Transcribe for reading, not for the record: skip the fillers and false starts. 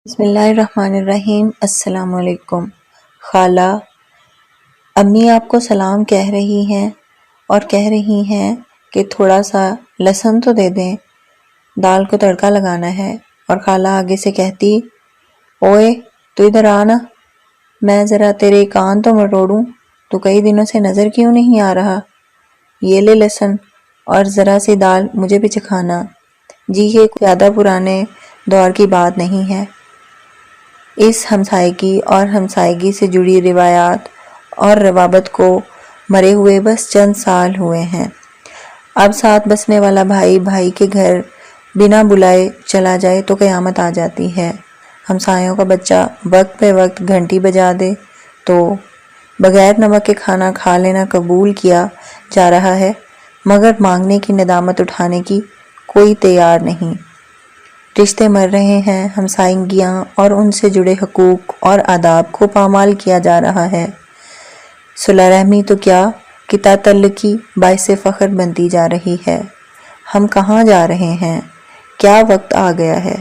بسم اللہ الرحمن الرحیم۔ السلام علیکم۔ خالہ، امی آپ کو سلام کہہ رہی ہیں اور کہہ رہی ہیں کہ تھوڑا سا لہسن تو دے دیں، دال کو تڑکا لگانا ہے۔ اور خالہ آگے سے کہتی، اوئے تو ادھر آنا، میں ذرا تیرے کان تو مروڑوں، تو کئی دنوں سے نظر کیوں نہیں آ رہا؟ یہ لے لہسن اور ذرا سی دال مجھے بھی چکھانا۔ جی یہ کوئی زیادہ پرانے دور کی بات نہیں ہے۔ اس ہمسائیگی اور ہمسائیگی سے جڑی روایات اور روابط کو مرے ہوئے بس چند سال ہوئے ہیں۔ اب ساتھ بسنے والا بھائی بھائی کے گھر بنا بلائے چلا جائے تو قیامت آ جاتی ہے۔ ہمسایوں کا بچہ وقت پہ وقت گھنٹی بجا دے تو بغیر نمک کے کھانا کھا لینا قبول کیا جا رہا ہے، مگر مانگنے کی ندامت اٹھانے کی کوئی تیار نہیں۔ رشتے مر رہے ہیں، ہمسائیگیاں اور ان سے جڑے حقوق اور آداب کو پامال کیا جا رہا ہے۔ صلہ رحمی تو کیا قطع تعلقی باعث فخر بنتی جا رہی ہے۔ ہم کہاں جا رہے ہیں؟ کیا وقت آ گیا ہے؟